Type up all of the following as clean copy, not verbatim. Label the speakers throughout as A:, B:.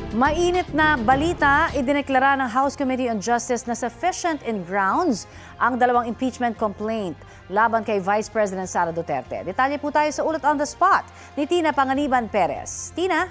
A: Mainit na balita, idineklara ng House Committee on Justice na sufficient in grounds ang dalawang impeachment complaint laban kay Vice President Sara Duterte. Detalye po tayo sa ulat on the spot ni Tina Panganiban Perez. Tina?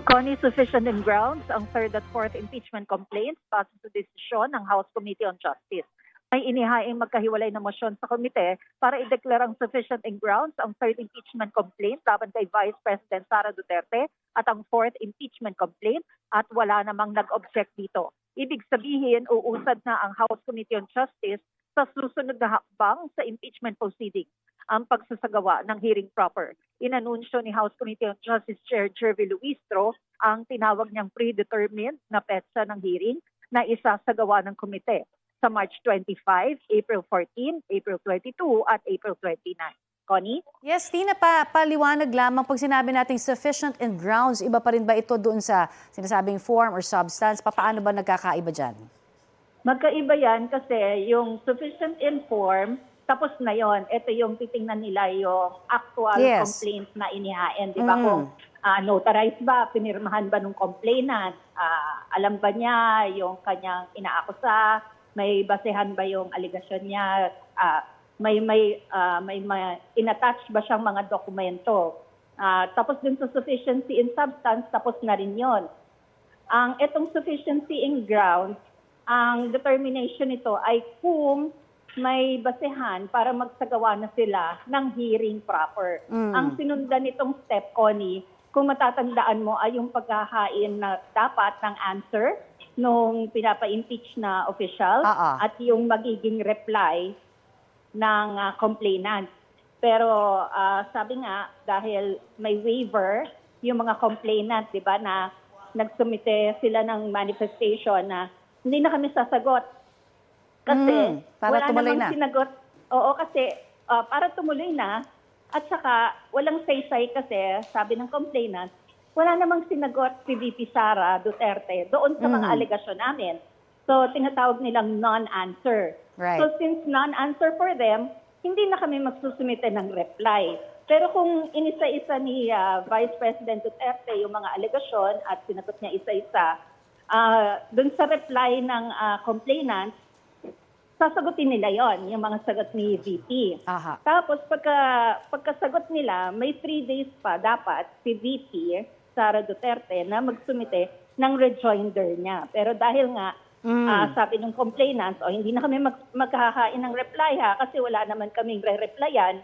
B: Connie, sufficient in grounds ang third at fourth impeachment complaints base sa desisyon ng House Committee on Justice. May inihaing magkahiwalay na mosyon sa komite para ideklarang sufficient in grounds ang third impeachment complaint laban kay Vice President Sara Duterte at ang fourth impeachment complaint at wala namang nag-object dito. Ibig sabihin, uusad na ang House Committee on Justice sa susunod na hakbang sa impeachment proceedings, ang pagsasagawa ng hearing proper. Inanunsyo ni House Committee on Justice Chair Jervy Luistro ang tinawag niyang predetermined na petsa ng hearing na isasagawa ng komite sa March 25, April 14, April 22 at April 29. Connie?
A: Yes, Tina, paliwanag lamang pag sinabi nating sufficient in grounds, iba pa rin ba ito doon sa sinasabing form or substance? Paano ba nagkakaiba dyan?
B: Magkaiba yan kasi yung sufficient in form, tapos na yon. Ito yung titingnan nila yung actual complaint na inihain. Di ba kung notarized ba, pinirmahan ba ng complainant, alam ba niya yung kanyang inaakusa, may basehan ba yung aligasyon niya, may in-attach ba siyang mga dokumento. Tapos din sa sufficiency in substance, tapos na rin yon. Ang itong sufficiency in grounds, ang determination nito ay kung may basehan para magsagawa na sila ng hearing proper. Ang sinundan nitong step, Connie, kung matatandaan mo ay yung paghahain na dapat ng answer nung pinapa-impeach na official at yung magiging reply ng complainant. Pero sabi nga, dahil may waiver, yung mga complainant, di ba, na nagsumite sila ng manifestation na hindi na kami sasagot. Kasi
A: para
B: wala
A: tumuloy
B: namang
A: na.
B: sinagot. Oo, kasi para tumuloy na. At saka, walang say-say kasi, sabi ng complainant, wala namang sinagot si VP Sara Duterte doon sa mga alegasyon namin. So, tinatawag nilang non-answer.
A: Right.
B: So, since non-answer for them, hindi na kami magsusumite ng reply. Pero kung inisa-isa ni Vice President Duterte yung mga alegasyon at sinagot niya isa-isa, doon sa reply ng complainant, sasagutin nila yon, yung mga sagot ni VP. Tapos pagkasagot nila, may 3 days pa dapat si VP Sara Duterte na magsumite ng rejoinder niya. Pero dahil nga, sabi ng complainant, hindi na kami maghahain ng reply kasi wala naman kaming re-replyan,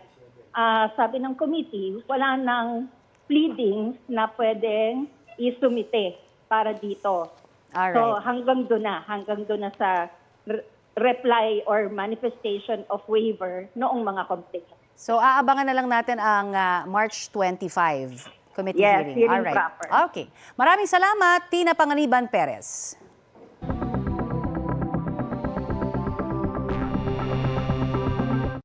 B: sabi ng committee, wala nang pleadings na pwedeng isumite para dito.
A: Alright.
B: So hanggang doon na sa reply or manifestation of waiver noong mga complaints.
A: So aabangan na lang natin ang March 25 committee hearing.
B: Hearing
A: Alright.
B: proper.
A: Okay. Maraming salamat, Tina Panganiban Perez.